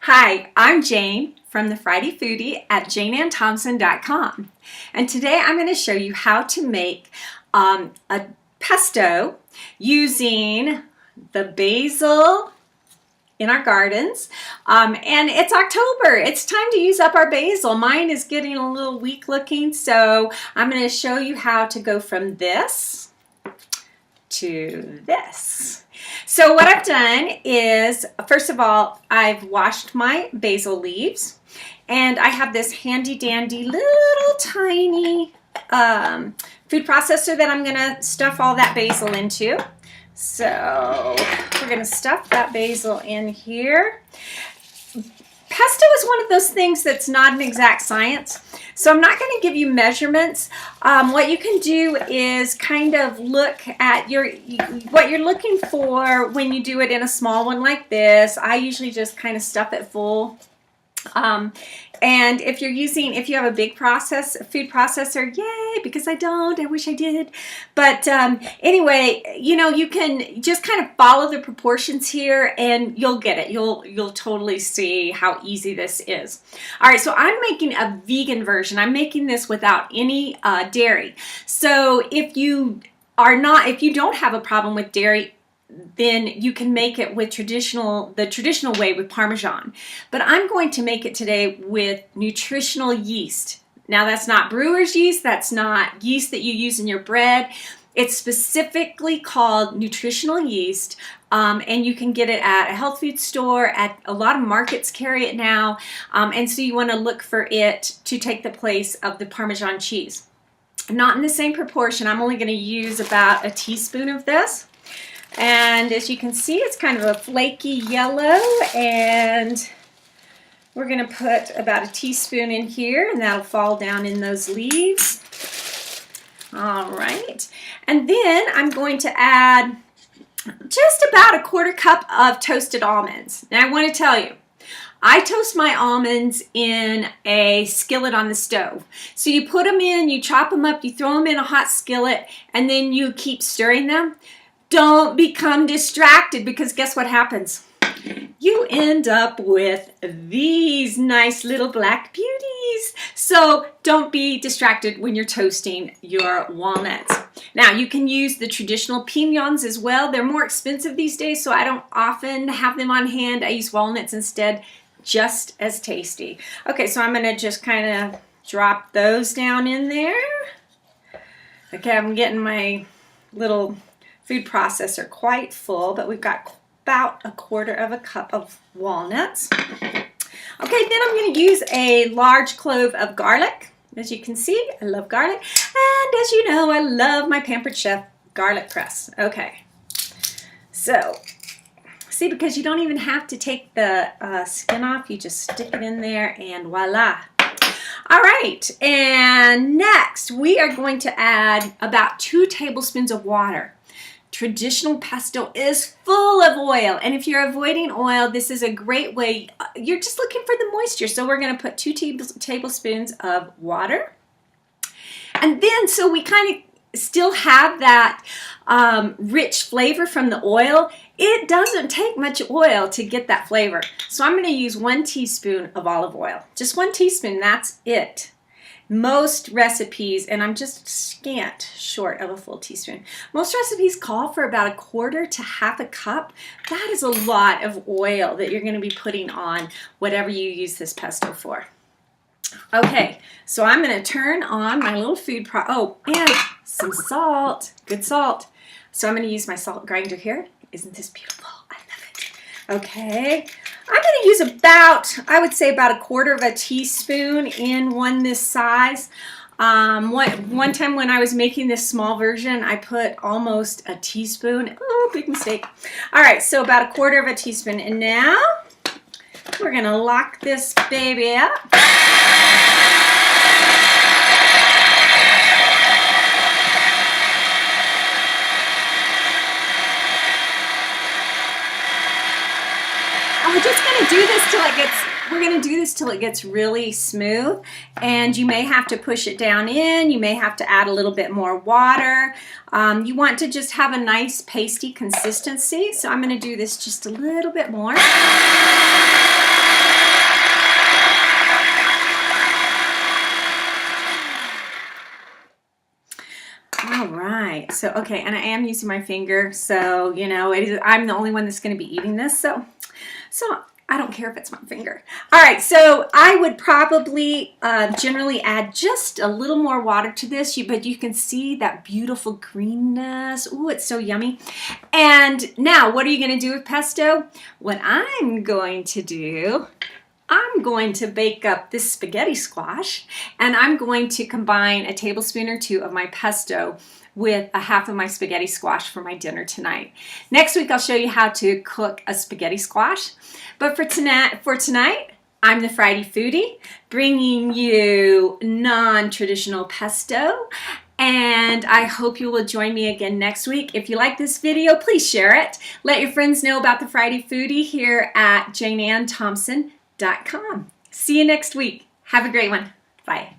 Hi, I'm Jane from the Friday Foodie at janeannethompson.com, and today I'm going to show you how to make a pesto using the basil in our gardens. And it's October. It's time to use up our basil. Mine is getting a little weak looking, so I'm going to show you how to go from this to this. So what I've done is, first of all, I've washed my basil leaves, and I have this handy dandy little tiny food processor that I'm gonna stuff all that basil into. So we're gonna stuff that basil in here. Pesto is one of those things that's not an exact science, so I'm not going to give you measurements. What you can do is kind of look at what you're looking for when you do it in a small one like this. I usually just kind of stuff it full. And if you have a big food processor, yay, because I don't, I wish I did. But anyway, you can just kind of follow the proportions here and you'll get it. You'll totally see how easy this is. All right, so I'm making a vegan version. I'm making this without any dairy. So if you don't have a problem with dairy, then you can make it with the traditional way with Parmesan. But I'm going to make it today with nutritional yeast. Now that's not brewer's yeast, that's not yeast that you use in your bread. It's specifically called nutritional yeast, and you can get it at a health food store, at a lot of markets carry it now, and so you want to look for it to take the place of the Parmesan cheese. Not in the same proportion. I'm only going to use about a teaspoon of this. And as you can see, it's kind of a flaky yellow, and we're going to put about a teaspoon in here, and that'll fall down in those leaves. All right, and then I'm going to add just about a quarter cup of toasted almonds. Now I want to tell you, I toast my almonds in a skillet on the stove. So you put them in, you chop them up, you throw them in a hot skillet, and then you keep stirring them. Don't become distracted, because guess what happens? You end up with these nice little black beauties. So don't be distracted when you're toasting your walnuts. Now you can use the traditional piñons as well. They're more expensive these days, so I don't often have them on hand. I use walnuts instead, just as tasty. Okay, so I'm gonna just kind of drop those down in there. Okay, I'm getting my little food processor quite full, but we've got about a quarter of a cup of walnuts. Okay, then I'm going to use a large clove of garlic. As you can see, I love garlic, and as you know, I love my Pampered Chef garlic press. Okay, so see, because you don't even have to take the skin off, you just stick it in there and voila. All right, and next we are going to add about 2 tablespoons of water. Traditional pesto is full of oil, and if you're avoiding oil, this is a great way. You're just looking for the moisture, so we're going to put 2 tablespoons of water. And then, so we kind of still have that rich flavor from the oil. It doesn't take much oil to get that flavor. So I'm going to use 1 teaspoon of olive oil. Just 1 teaspoon, that's it. Most recipes, and I'm just scant short of a full teaspoon, most recipes call for about a quarter to half a cup. That is a lot of oil that you're going to be putting on whatever you use this pesto for. Okay, so I'm going to turn on my little and some salt, good salt. So I'm going to use my salt grinder here. Isn't this beautiful? I love it. Okay. I'm going to use about, I would say about a quarter of a teaspoon in one this size. One time when I was making this small version, I put almost a teaspoon. Oh, big mistake. All right, so about a quarter of a teaspoon. And now we're going to lock this baby up. We're just going to do this till it gets, we're going to do this till it gets really smooth, and you may have to push it down in, you may have to add a little bit more water. You want to just have a nice pasty consistency, so I'm going to do this just a little bit more. So, okay, and I am using my finger, so, you know, I'm the only one that's going to be eating this, so I don't care if it's my finger. All right, so I would probably generally add just a little more water to this, but you can see that beautiful greenness. Ooh, it's so yummy. And now, what are you going to do with pesto? What I'm going to do, I'm going to bake up this spaghetti squash, and I'm going to combine a tablespoon or 2 of my pesto with a half of my spaghetti squash for my dinner tonight. Next week, I'll show you how to cook a spaghetti squash. But for tonight, I'm the Friday Foodie, bringing you non-traditional pesto. And I hope you will join me again next week. If you like this video, please share it. Let your friends know about the Friday Foodie here at JaneAnnThompson.com. See you next week. Have a great one. Bye.